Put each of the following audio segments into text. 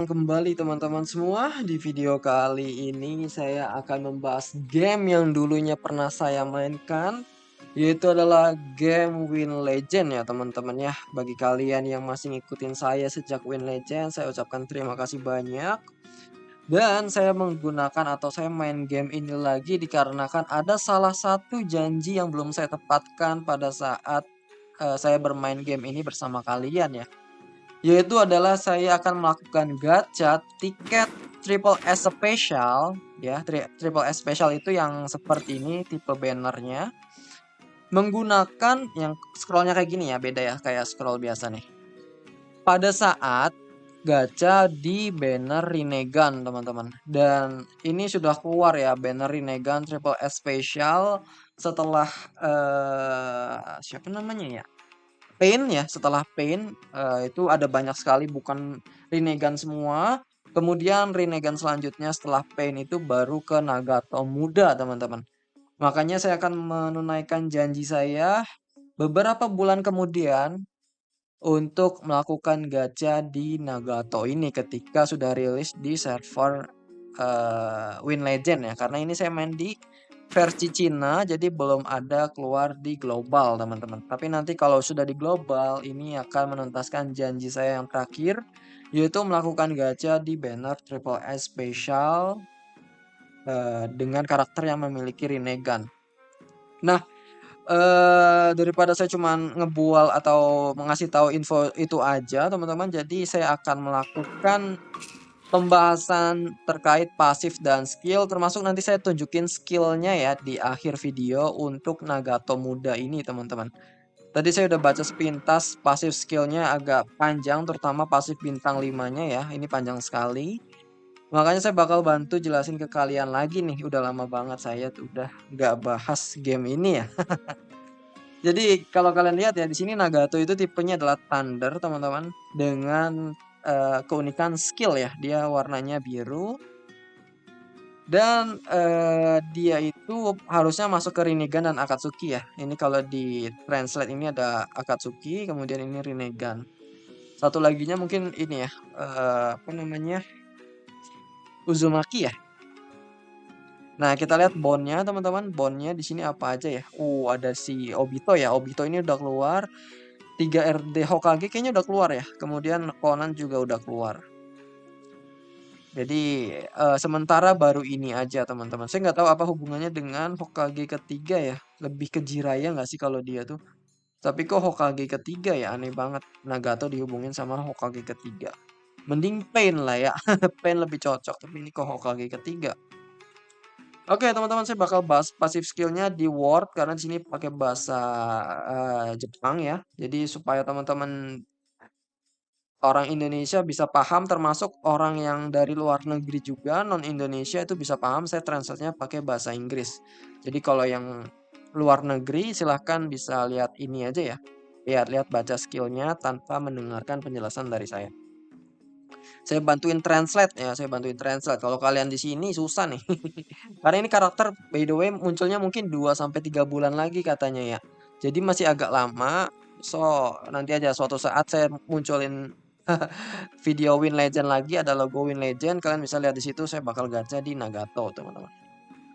Kembali teman-teman semua, di video kali ini saya akan membahas game yang dulunya pernah saya mainkan, yaitu adalah game Win Legend ya teman-teman ya. Bagi kalian yang masih ngikutin saya sejak Win Legend, saya ucapkan terima kasih banyak. Dan saya menggunakan atau saya main game ini lagi dikarenakan ada salah satu janji yang belum saya tepatkan pada saat saya bermain game ini bersama kalian ya. Yaitu adalah saya akan melakukan gacha tiket Triple S Special ya, Triple S Special itu yang seperti ini tipe bannernya. Menggunakan yang scrollnya kayak gini ya, beda ya kayak scroll biasa nih. Pada saat gacha di banner Rinnegan teman-teman. Dan ini sudah keluar ya banner Rinnegan Triple S Special setelah siapa namanya ya? Pain ya, setelah Pain, itu ada banyak sekali bukan Rinnegan semua. Kemudian Rinnegan selanjutnya setelah Pain itu baru ke Nagato muda, teman-teman. Makanya saya akan menunaikan janji saya beberapa bulan kemudian untuk melakukan gacha di Nagato ini ketika sudah rilis di server Win Legend ya. Karena ini saya main di versi Cina, jadi belum ada keluar di global, teman-teman. Tapi nanti kalau sudah di global, ini akan menuntaskan janji saya yang terakhir, yaitu melakukan gacha di banner Triple S Special dengan karakter yang memiliki Rinnegan. Nah, daripada saya cuman ngebual atau mengasih tahu info itu aja, teman-teman. Jadi saya akan melakukan pembahasan terkait pasif dan skill, termasuk nanti saya tunjukin skillnya ya di akhir video untuk Nagato muda ini teman-teman. Tadi saya udah baca sepintas pasif skillnya agak panjang, terutama pasif bintang 5-nya ya, ini panjang sekali. Makanya saya bakal bantu jelasin ke kalian lagi nih, udah lama banget saya tuh udah nggak bahas game ini ya. Jadi kalau kalian lihat ya di sini Nagato itu tipenya adalah Thunder teman-teman dengan keunikan skill ya, dia warnanya biru dan dia itu harusnya masuk ke Rinnegan dan Akatsuki ya. Ini kalau di translate ini ada Akatsuki, kemudian ini Rinnegan. Satu laginya mungkin ini ya, apa namanya, Uzumaki ya. Nah kita lihat bondnya teman-teman, bondnya di sini apa aja ya? Ada si Obito ya. Obito ini udah keluar. 3 RD Hokage kayaknya udah keluar ya. Kemudian Conan juga udah keluar. Jadi sementara baru ini aja teman-teman. Saya nggak tahu apa hubungannya dengan Hokage ketiga ya. Lebih ke Jiraiya nggak sih kalau dia tuh? Tapi kok Hokage ketiga ya, aneh banget. Nagato dihubungin sama Hokage ketiga. Mending Pain lah ya. Pain lebih cocok. Tapi ini kok Hokage ketiga. Oke teman-teman, saya bakal bahas pasif skillnya di Word karena di sini pakai bahasa Jepang ya. Jadi supaya teman-teman orang Indonesia bisa paham, termasuk orang yang dari luar negeri juga non Indonesia itu bisa paham. Saya translate-nya pakai bahasa Inggris. Jadi kalau yang luar negeri silahkan bisa lihat ini aja ya. Lihat-lihat baca skillnya tanpa mendengarkan penjelasan dari saya. Saya bantuin translate ya, saya bantuin translate. Kalau kalian di sini susah nih. Karena ini karakter by the way munculnya mungkin 2 sampai 3 bulan lagi katanya ya. Jadi masih agak lama. So, nanti aja suatu saat saya munculin video Win Legend lagi, ada logo Win Legend, kalian bisa lihat di situ saya bakal gacha di Nagato, teman-teman.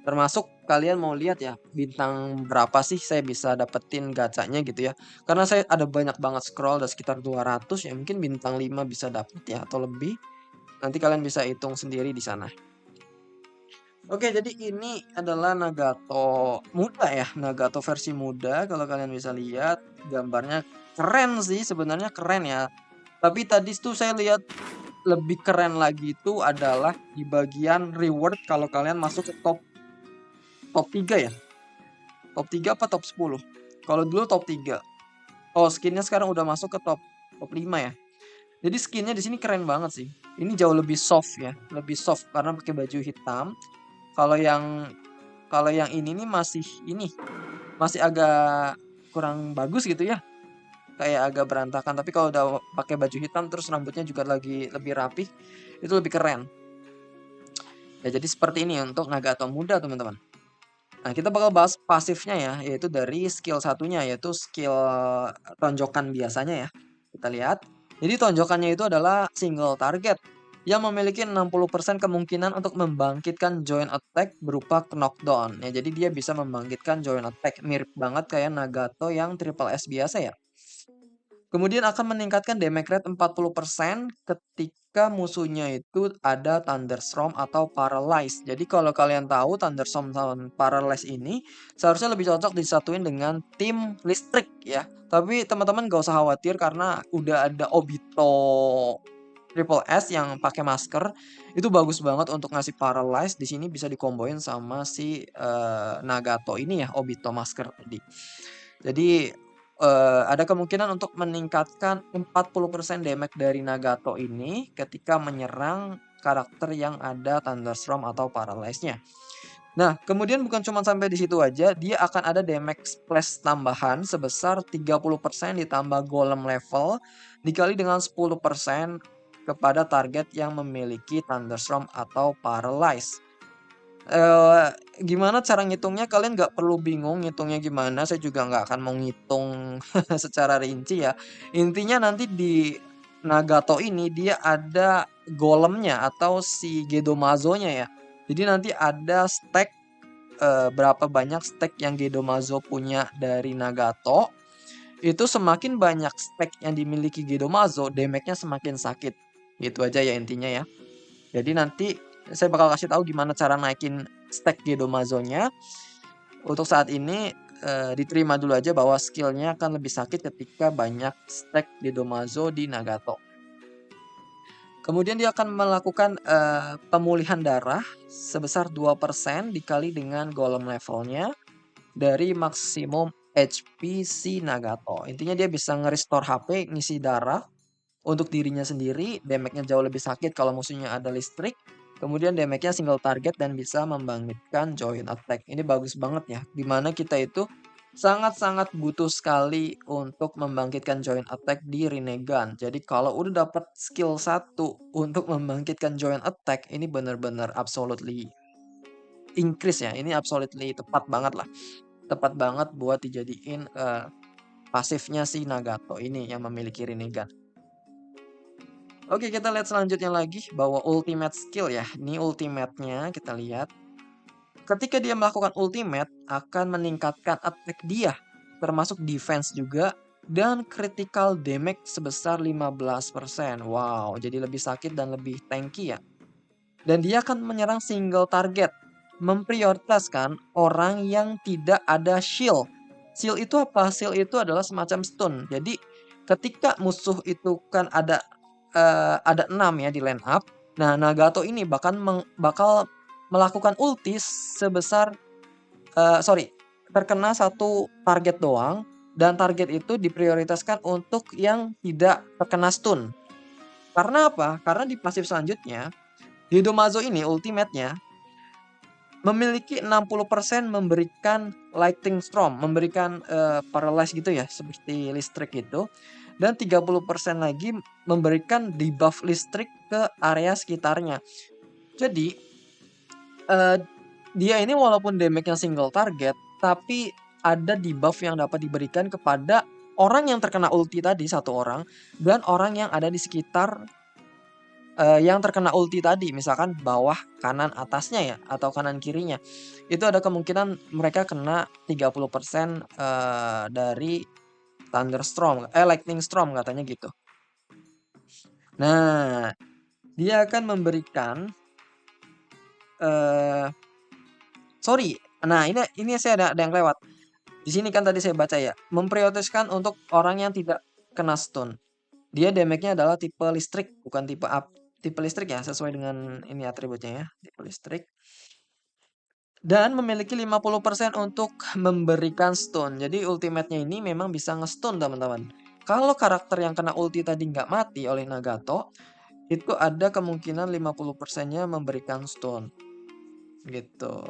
Termasuk kalian mau lihat ya, bintang berapa sih saya bisa dapetin gacanya gitu ya. Karena saya ada banyak banget scroll, ada sekitar 200 ya, mungkin bintang 5 bisa dapet ya atau lebih. Nanti kalian bisa hitung sendiri di sana. Oke, jadi ini adalah Nagato muda ya, Nagato versi muda. Kalau kalian bisa lihat gambarnya keren sih, sebenarnya keren ya. Tapi tadi tuh saya lihat lebih keren lagi itu adalah di bagian reward kalau kalian masuk ke top 3 ya. Top 3 apa top 10? Kalau dulu top 3. Oh, skinnya sekarang udah masuk ke top 5 ya. Jadi skinnya di sini keren banget sih. Ini jauh lebih soft ya, lebih soft karena pakai baju hitam. Kalau yang kalau yang ini nih masih agak kurang bagus gitu ya. Kayak agak berantakan, tapi kalau udah pakai baju hitam terus rambutnya juga lagi lebih rapih, itu lebih keren. Ya jadi seperti ini untuk Nagato muda teman-teman. Nah kita bakal bahas pasifnya ya, yaitu dari skill satunya, yaitu skill tonjokan biasanya ya. Kita lihat. Jadi tonjokannya itu adalah single target. yang memiliki 60% kemungkinan untuk membangkitkan joint attack berupa knockdown. Ya, jadi dia bisa membangkitkan joint attack, mirip banget kayak Nagato yang triple S biasa ya. Kemudian akan meningkatkan damage rate 40% ketika musuhnya itu ada Thunderstorm atau Paralyze. Jadi kalau kalian tahu Thunderstorm dan Paralyze ini seharusnya lebih cocok disatuin dengan tim listrik ya. Tapi teman-teman gak usah khawatir karena udah ada Obito Triple S yang pakai masker. Itu bagus banget untuk ngasih Paralyze. Di sini bisa dikomboin sama si Nagato ini ya, Obito masker tadi. Jadi ada kemungkinan untuk meningkatkan 40% damage dari Nagato ini ketika menyerang karakter yang ada Thunderstorm atau Paralyze-nya. Nah, kemudian bukan cuma sampai di situ aja, dia akan ada damage splash tambahan sebesar 30% ditambah golem level dikali dengan 10% kepada target yang memiliki Thunderstorm atau Paralyze. Gimana cara ngitungnya kalian nggak perlu bingung ngitungnya gimana, saya juga nggak akan mau ngitung secara rinci ya. Intinya nanti di Nagato ini dia ada golemnya atau si Gedomazo-nya ya. Jadi nanti ada stack, berapa banyak stack yang Gedomazo punya dari Nagato, itu semakin banyak stack yang dimiliki Gedomazo, damage-nya semakin sakit. Gitu aja ya intinya ya. Jadi nanti saya bakal kasih tahu gimana cara naikin stack Gedomazo-nya. Untuk saat ini diterima dulu aja bahwa skillnya akan lebih sakit ketika banyak stack Gedomazo di Nagato. Kemudian dia akan melakukan pemulihan darah sebesar 2% dikali dengan golem levelnya dari maksimum HP si Nagato. Intinya dia bisa nge-restore HP, ngisi darah untuk dirinya sendiri, damage-nya jauh lebih sakit kalau musuhnya ada listrik. Kemudian damage-nya single target dan bisa membangkitkan joint attack. Ini bagus banget ya. Dimana kita itu sangat-sangat butuh sekali untuk membangkitkan joint attack di Rinnegan. Jadi kalau udah dapat skill 1 untuk membangkitkan joint attack, ini benar-benar absolutely increase ya. Ini absolutely tepat banget lah. Tepat banget buat dijadiin pasifnya si Nagato ini yang memiliki Rinnegan. Oke, kita lihat selanjutnya lagi bahwa ultimate skill ya. Ini ultimate-nya kita lihat. Ketika dia melakukan ultimate akan meningkatkan attack dia, termasuk defense juga dan critical damage sebesar 15%. Wow, jadi lebih sakit dan lebih tanky ya. Dan dia akan menyerang single target, memprioritaskan orang yang tidak ada shield. Shield itu apa? Shield itu adalah semacam stun. Jadi ketika musuh itu kan ada 6 ya di line up. Nah, Nagato ini bakal melakukan ulti sebesar terkena satu target doang dan target itu diprioritaskan untuk yang tidak terkena stun. Karena apa? Karena di pasif selanjutnya, Hidomazo ini ultimate-nya memiliki 60% memberikan lightning storm, memberikan paralyze gitu ya, seperti listrik gitu. Dan 30% lagi memberikan debuff listrik ke area sekitarnya. Jadi dia ini walaupun damage-nya single target, tapi ada debuff yang dapat diberikan kepada orang yang terkena ulti tadi, satu orang, dan orang yang ada di sekitar yang terkena ulti tadi, misalkan bawah, kanan, atasnya ya, atau kanan kirinya. Itu ada kemungkinan mereka kena 30% dari Thunderstorm, Lightning Storm katanya gitu. Nah, dia akan memberikan sorry. Nah, ini saya ada yang lewat. Di sini kan tadi saya baca ya, memprioritaskan untuk orang yang tidak kena stun. Dia damage-nya adalah tipe listrik, bukan tipe listrik ya, sesuai dengan ini atributnya ya, tipe listrik. Dan memiliki 50% untuk memberikan stun. Jadi ultimate-nya ini memang bisa nge-stun teman-teman. Kalau karakter yang kena ulti tadi nggak mati oleh Nagato, itu ada kemungkinan 50%-nya memberikan stun. Gitu.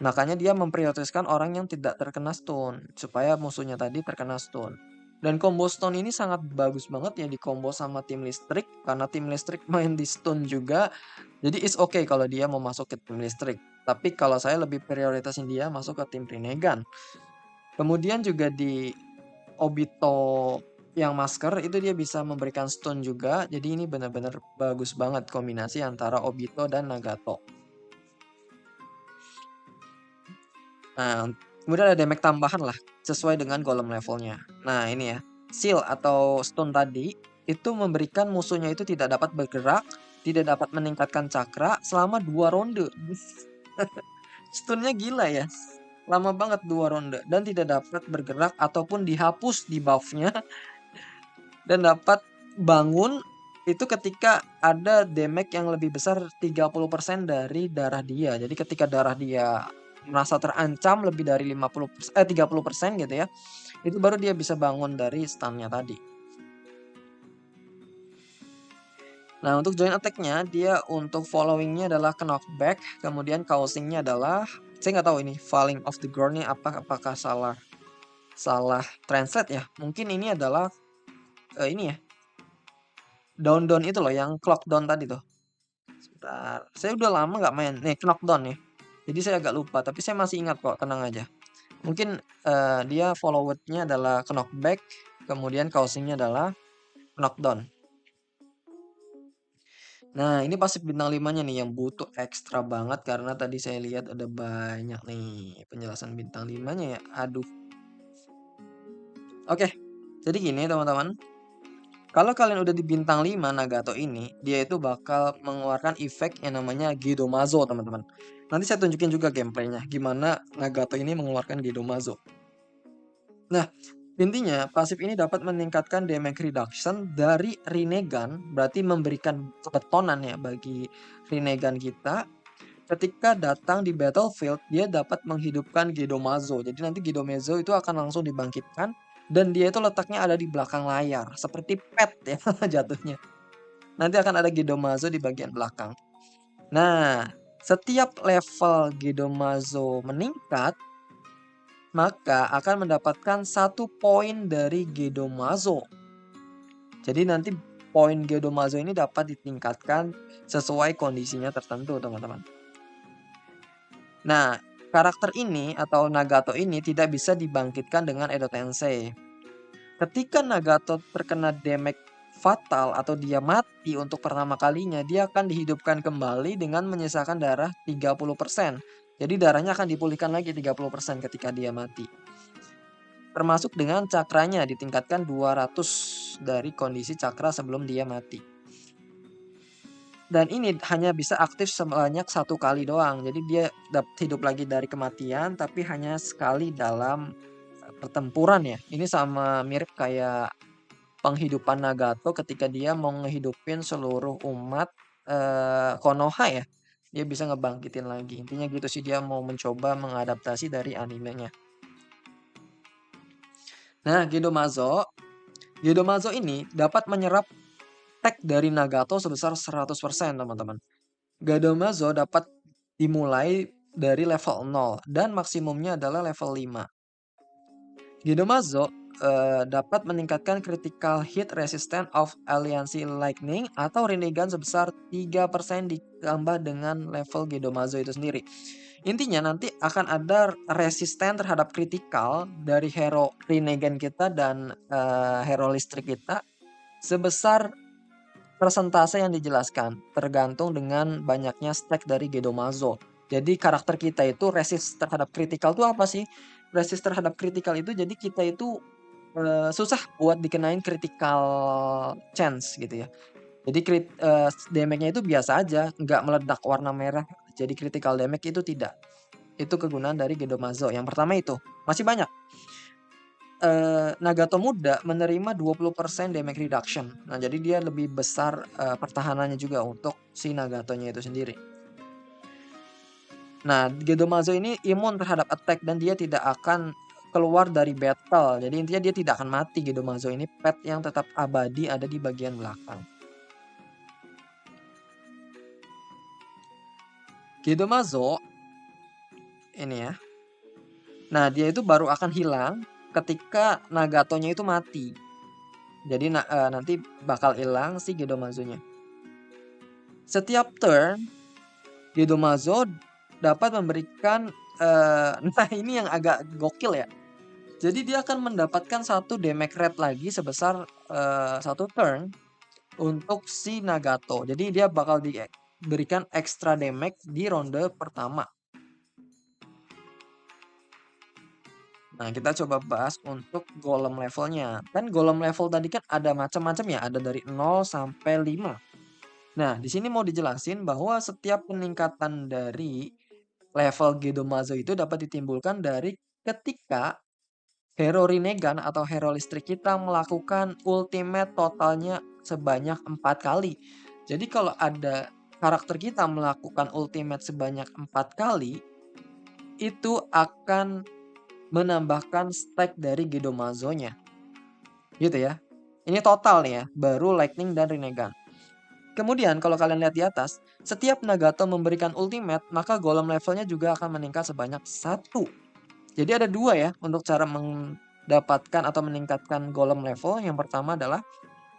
Makanya dia memprioritaskan orang yang tidak terkena stun, supaya musuhnya tadi terkena stun. Dan combo stun ini sangat bagus banget ya di combo sama tim listrik, karena tim listrik main di stun juga. Jadi it's okay kalau dia mau masuk ke tim listrik. Tapi kalau saya lebih prioritasin dia masuk ke tim Rinnegan. Kemudian juga di Obito yang masker itu dia bisa memberikan stun juga. Jadi ini benar-benar bagus banget kombinasi antara Obito dan Nagato. Nah, kemudian ada damage tambahan lah sesuai dengan golem levelnya. Nah, ini ya. Seal atau stun tadi itu memberikan musuhnya itu tidak dapat bergerak, tidak dapat meningkatkan cakra selama 2 ronde. Stunnya gila ya. Lama banget 2 ronde dan tidak dapat bergerak ataupun dihapus di buffnya dan dapat bangun itu ketika ada damage yang lebih besar 30% dari darah dia. Jadi ketika darah dia merasa terancam lebih dari 30% gitu ya. Itu baru dia bisa bangun dari stunnya tadi. Nah, untuk joint attack-nya dia untuk following-nya adalah knockback, kemudian causing-nya adalah saya nggak tahu ini falling off the ground-nya apakah salah translate ya. Mungkin ini adalah ini ya. Down itu loh yang clock down tadi tuh. Sebentar. Saya udah lama nggak main. Nih, knockdown nih. Jadi saya agak lupa, tapi saya masih ingat kok, tenang aja. Mungkin dia follow-nya adalah knockback, kemudian causing-nya adalah knockdown. Nah, ini pasif bintang 5-nya nih yang butuh ekstra banget karena tadi saya lihat ada banyak nih penjelasan bintang 5-nya ya. Aduh. Oke. Jadi gini teman-teman. Kalau kalian udah di bintang 5 Nagato ini, dia itu bakal mengeluarkan efek yang namanya Gedomazo, teman-teman. Nanti saya tunjukin juga gameplaynya, gimana Nagato ini mengeluarkan Gedomazo. Nah, intinya pasif ini dapat meningkatkan damage reduction dari Rinnegan, berarti memberikan kebetonan ya bagi Rinnegan kita. Ketika datang di battlefield, dia dapat menghidupkan Gedomazo. Jadi nanti Gedomazo itu akan langsung dibangkitkan dan dia itu letaknya ada di belakang layar, seperti pet ya jatuhnya. Nanti akan ada Gedomazo di bagian belakang. Nah, setiap level Gedomazo meningkat, maka akan mendapatkan 1 poin dari Gedomazo. Jadi nanti poin Gedomazo ini dapat ditingkatkan sesuai kondisinya tertentu, teman-teman. Nah, karakter ini atau Nagato ini tidak bisa dibangkitkan dengan Edo Tensei. Ketika Nagato terkena damage fatal atau dia mati untuk pertama kalinya, dia akan dihidupkan kembali dengan menyisakan darah 30%. Jadi darahnya akan dipulihkan lagi 30% ketika dia mati. Termasuk dengan cakranya ditingkatkan 200 dari kondisi cakra sebelum dia mati. Dan ini hanya bisa aktif sebanyak 1 kali doang. Jadi dia hidup lagi dari kematian tapi hanya sekali dalam pertempuran ya. Ini sama mirip kayak penghidupan Nagato ketika dia mau ngehidupin seluruh umat Konoha ya. Dia bisa ngebangkitin lagi. Intinya gitu sih, dia mau mencoba mengadaptasi dari animenya. Nah, Gedomazo ini dapat menyerap tag dari Nagato sebesar 100%, teman-teman. Gedomazo dapat dimulai dari level 0 dan maksimumnya adalah level 5. Gedomazo dapat meningkatkan critical hit resistance of Alliance Lightning atau Rinnegan sebesar 3% ditambah dengan level Gedomazo itu sendiri. Intinya nanti akan ada resisten terhadap critical dari hero Rinnegan kita dan hero listrik kita sebesar persentase yang dijelaskan, tergantung dengan banyaknya stack dari Gedomazo. Jadi karakter kita itu resist terhadap critical itu apa sih? Resist terhadap critical itu jadi kita itu susah buat dikenain critical chance gitu ya. Jadi damage-nya itu biasa aja, nggak meledak warna merah. Jadi critical damage itu tidak. Itu kegunaan dari Gedomazo. Yang pertama itu, masih banyak. Nagato muda menerima 20% damage reduction. Nah, jadi dia lebih besar pertahanannya juga untuk si Nagatonya itu sendiri. Nah, Gedomazo ini imun terhadap attack dan dia tidak akan keluar dari battle. Jadi intinya dia tidak akan mati. Gedomazo ini pet yang tetap abadi ada di bagian belakang. Gedomazo ini ya. Nah, dia itu baru akan hilang ketika Nagatonya itu mati. Jadi nanti bakal hilang si Gedomazo-nya. Setiap turn Gedomazo dapat memberikan nah ini yang agak gokil ya. Jadi dia akan mendapatkan satu damage rate lagi sebesar 1 turn untuk si Nagato. Jadi dia bakal diberikan extra damage di ronde pertama. Nah, kita coba bahas untuk golem levelnya. Kan golem level tadi kan ada macam-macam ya, ada dari 0 sampai 5. Nah, di sini mau dijelasin bahwa setiap peningkatan dari level Gedomazo itu dapat ditimbulkan dari ketika hero Rinnegan atau hero listrik kita melakukan ultimate totalnya sebanyak 4 kali. Jadi kalau ada karakter kita melakukan ultimate sebanyak 4 kali, itu akan menambahkan stack dari Gedomazo-nya. Gitu ya. Ini total nih ya, baru Lightning dan Rinnegan. Kemudian kalau kalian lihat di atas, setiap Nagato memberikan ultimate, maka golem levelnya juga akan meningkat sebanyak 1. Jadi ada 2 ya untuk cara mendapatkan atau meningkatkan golem level. Yang pertama adalah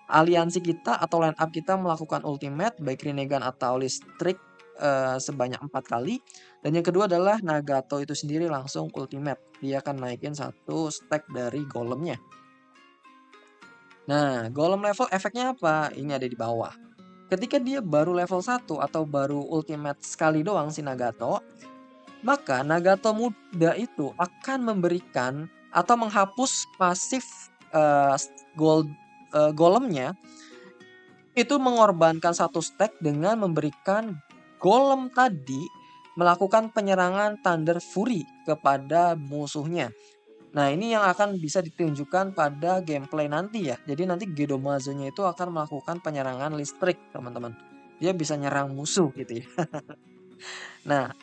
aliansi kita atau line up kita melakukan ultimate baik Rinnegan atau listrik sebanyak 4 kali. Dan yang kedua adalah Nagato itu sendiri langsung ultimate. Dia akan naikin 1 stack dari golemnya. Nah, golem level efeknya apa? Ini ada di bawah. Ketika dia baru level 1 atau baru ultimate sekali doang si Nagato, maka Nagato muda itu akan memberikan atau menghapus pasif golemnya itu mengorbankan 1 stack dengan memberikan golem tadi melakukan penyerangan Thunder Fury kepada musuhnya. Nah, ini yang akan bisa ditunjukkan pada gameplay nanti ya. Jadi nanti Gedomazo-nya itu akan melakukan penyerangan listrik, teman-teman. Dia bisa nyerang musuh gitu ya. Nah,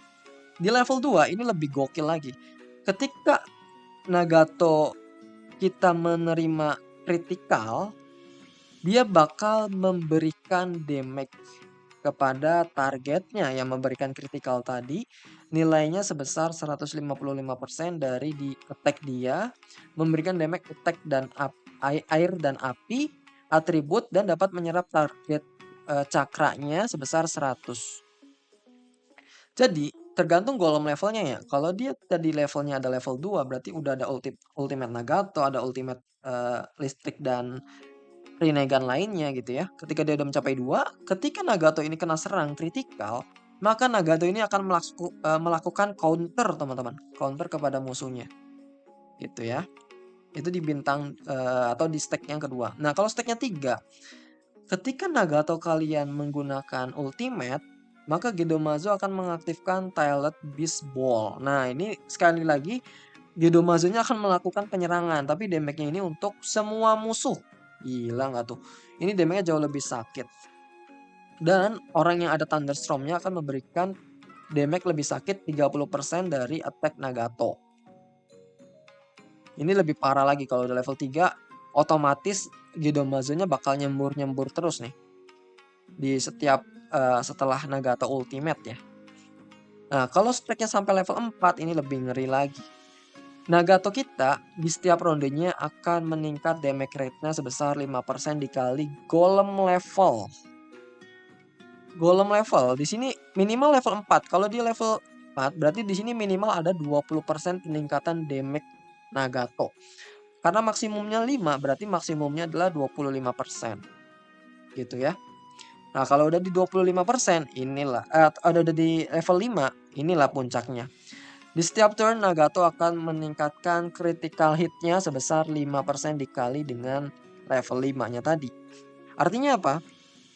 di level 2 ini lebih gokil lagi. Ketika Nagato kita menerima kritikal, dia bakal memberikan damage kepada targetnya yang memberikan kritikal tadi. Nilainya sebesar 155% dari di attack dia, memberikan damage attack dan air dan api, atribut, dan dapat menyerap target cakranya sebesar 100. Jadi tergantung golem levelnya ya. Kalau dia tadi levelnya ada level 2 berarti udah ada ultimate Nagato, ada ultimate listrik dan Rinnegan lainnya gitu ya. Ketika dia udah mencapai 2, ketika Nagato ini kena serang kritikal, maka Nagato ini akan melakukan counter teman-teman. Counter kepada musuhnya. Gitu ya. Itu di bintang atau di stack yang kedua. Nah kalau stacknya 3, ketika Nagato kalian menggunakan ultimate, maka Gedomazo akan mengaktifkan Tiled Beast Ball. Nah ini sekali lagi Gedomazo-nya akan melakukan penyerangan, tapi damage-nya ini untuk semua musuh. Gila nggak tuh? Ini damage-nya jauh lebih sakit. Dan orang yang ada Thunderstorm-nya akan memberikan damage lebih sakit 30% dari attack Nagato. Ini lebih parah lagi kalau udah level 3, otomatis Gedomazo-nya bakal nyembur-nyembur terus nih. Di setiap setelah Nagato ultimate ya. Nah, kalau stack-nya sampai level 4 ini lebih ngeri lagi. Nagato kita di setiap rondenya akan meningkat damage rate-nya sebesar 5% dikali golem level. Golem level di sini minimal level 4. Kalau dia level 4 berarti di sini minimal ada 20% peningkatan damage Nagato. Karena maksimumnya 5 berarti maksimumnya adalah 25%. Gitu ya. Nah, kalau udah di 25% inilah udah di level 5, inilah puncaknya. Di setiap turn Nagato akan meningkatkan critical hit-nya sebesar 5% dikali dengan level 5-nya tadi. Artinya apa?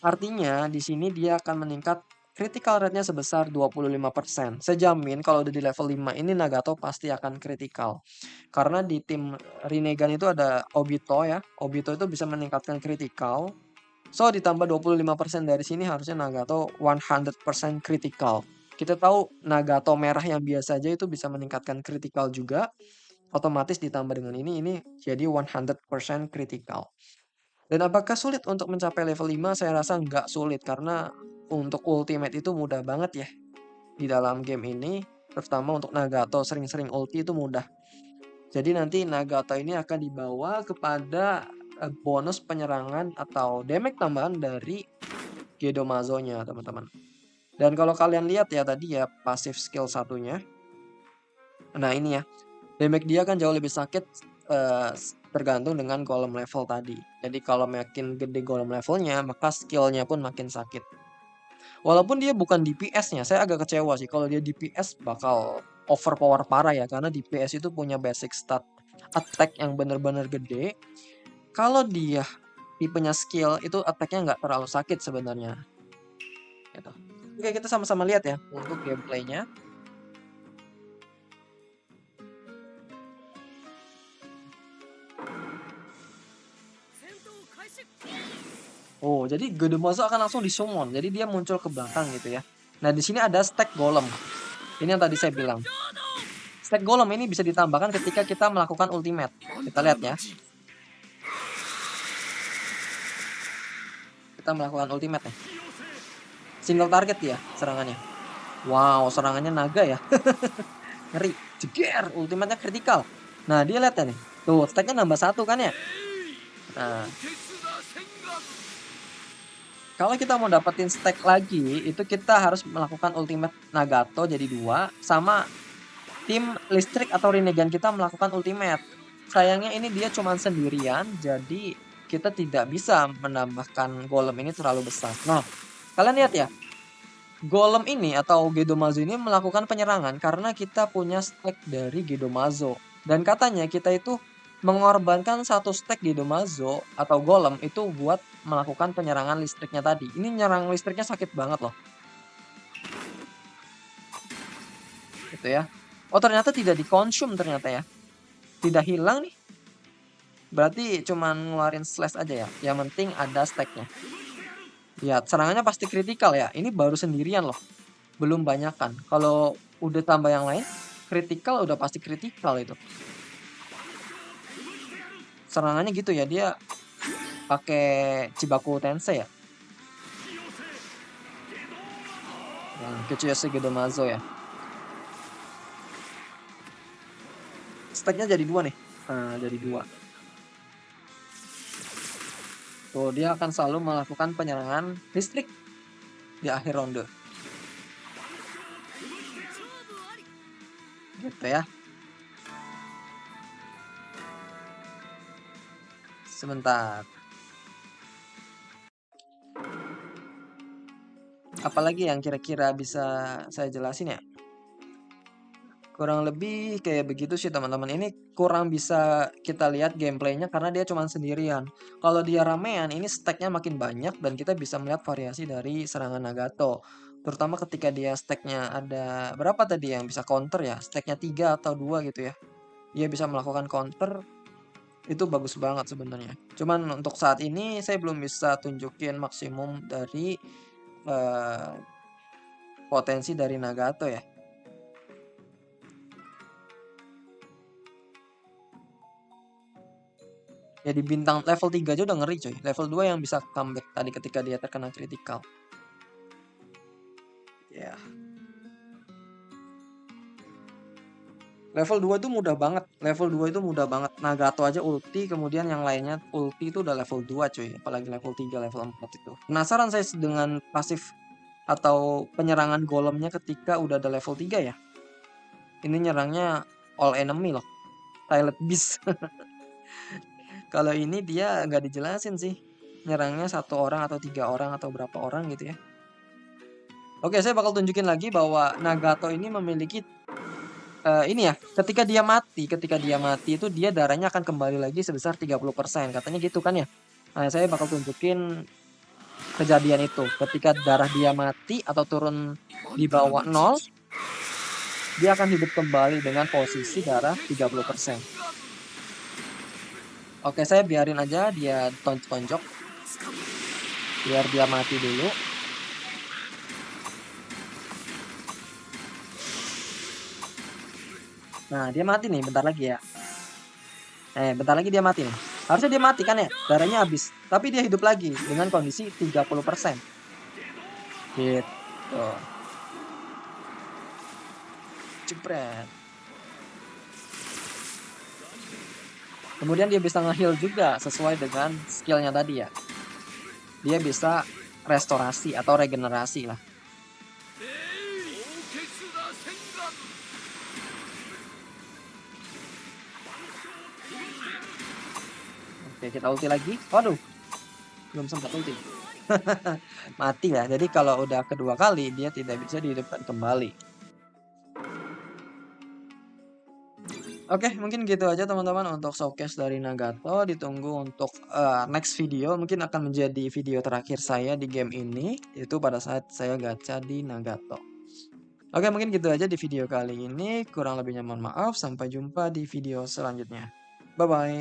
Artinya di sini dia akan meningkat critical rate-nya sebesar 25%. Sejamin kalau udah di level 5 ini Nagato pasti akan critical. Karena di tim Rinnegan itu ada Obito ya. Obito itu bisa meningkatkan critical. So ditambah 25% dari sini harusnya Nagato 100% critical. Kita tahu Nagato merah yang biasa aja itu bisa meningkatkan critical juga. Otomatis ditambah dengan ini jadi 100% critical. Dan apakah sulit untuk mencapai level 5? Saya rasa nggak sulit karena untuk ultimate itu mudah banget ya di dalam game ini. Terutama untuk Nagato sering-sering ulti itu mudah. Jadi nanti Nagato ini akan dibawa kepada bonus penyerangan atau damage tambahan dari Gedomazo-nya teman-teman. Dan kalau kalian lihat ya tadi ya pasif skill satunya. Nah ini ya, damage dia kan jauh lebih sakit tergantung dengan golem level tadi. Jadi kalau makin gede golem levelnya, maka skill-nya pun makin sakit. Walaupun dia bukan DPS-nya, saya agak kecewa sih kalau dia DPS bakal overpower parah ya, karena DPS itu punya basic stat attack yang bener-bener gede. Kalau dia tipenya skill itu attack-nya nggak terlalu sakit sebenarnya. Gitu. Oke, kita sama-sama lihat ya untuk gameplaynya. Oh, jadi Gedomazo akan langsung disummon. Jadi dia muncul ke belakang gitu ya. Nah, di sini ada stack golem. Ini yang tadi saya bilang. Stack golem ini bisa ditambahkan ketika kita melakukan ultimate. Kita lihat ya. Kita melakukan ultimate nih. Single target ya serangannya. Wow, serangannya naga ya. Ngeri. Jeger, ultimate-nya kritikal. Nah, dia lihat ya nih. Tuh, stack-nya nambah 1 kan ya. Nah, kalau kita mau dapetin stack lagi, itu kita harus melakukan ultimate Nagato jadi 2, sama tim listrik atau Rinnegan kita melakukan ultimate. Sayangnya ini dia cuma sendirian, jadi kita tidak bisa menambahkan golem ini terlalu besar. Nah, kalian lihat ya, golem ini atau Gedomazo ini melakukan penyerangan karena kita punya stack dari Gedomazo. Dan katanya kita itu mengorbankan 1 stack Gedomazo atau golem itu buat melakukan penyerangan listriknya tadi. Ini nyerang listriknya sakit banget loh. Gitu ya. Oh, ternyata tidak dikonsum ternyata ya. Tidak hilang nih. Berarti cuman ngeluarin slash aja ya. Yang penting ada stacknya. Lihat, serangannya pasti kritikal ya. Ini baru sendirian loh. Belum banyak kan. Kalau udah tambah yang lain, kritikal udah pasti kritikal itu. Serangannya gitu ya, dia pakai Chibaku Tensei ya. Yang Kitsuyose Gedomazo ya. Stacknya jadi 2 nih. Nah, jadi 2. Tuh, dia akan selalu melakukan penyerangan listrik di akhir ronde. Gitu ya. Sebentar. Apalagi yang kira-kira bisa saya jelasin ya? Kurang lebih kayak begitu sih teman-teman. Ini kurang bisa kita lihat gameplaynya karena dia cuma sendirian. Kalau dia ramean, ini stacknya makin banyak dan kita bisa melihat variasi dari serangan Nagato. Terutama ketika dia stacknya ada berapa tadi yang bisa counter ya? Stacknya 3 atau 2 gitu ya. Dia bisa melakukan counter, itu bagus banget sebenarnya. Cuman untuk saat ini saya belum bisa tunjukin maksimum dari eh, potensi dari Nagato ya. Ya di bintang level 3 aja udah ngeri coy. Level 2 yang bisa comeback tadi ketika dia terkena kritikal. Ya. Level 2 itu mudah banget. Level 2 itu mudah banget. Nagato aja ulti, kemudian yang lainnya ulti itu udah level 2 cuy. Apalagi level 3, level 4 itu. Penasaran saya dengan pasif atau penyerangan golemnya ketika udah ada level 3 ya. Ini nyerangnya all enemy loh. Silent Beast. Kalau ini dia nggak dijelasin sih. Nyerangnya 1 orang atau 3 orang atau berapa orang gitu ya. Oke, saya bakal tunjukin lagi bahwa Nagato ini memiliki ini ya, ketika dia mati itu dia darahnya akan kembali lagi sebesar 30%, katanya gitu kan ya. Nah, saya bakal tunjukin kejadian itu. Ketika darah dia mati atau turun di bawah 0, dia akan hidup kembali dengan posisi darah 30%. Oke, saya biarin aja dia tonjok. Biar dia mati dulu. Nah, dia mati nih bentar lagi ya. Bentar lagi dia mati nih. Harusnya dia mati kan ya, darahnya habis. Tapi dia hidup lagi dengan kondisi 30%. Gitu. Jepret. Kemudian dia bisa nge-heal juga sesuai dengan skillnya tadi ya. Dia bisa restorasi atau regenerasi lah. Oke, kita ulti lagi. Waduh, belum sempat ulti. Mati ya. Jadi kalau udah kedua kali dia tidak bisa dihidupkan kembali. Oke, mungkin gitu aja teman-teman untuk showcase dari Nagato. Ditunggu untuk next video, mungkin akan menjadi video terakhir saya di game ini, itu pada saat saya gacha di Nagato. Oke, mungkin gitu aja di video kali ini. Kurang lebihnya mohon maaf. Sampai jumpa di video selanjutnya. Bye bye.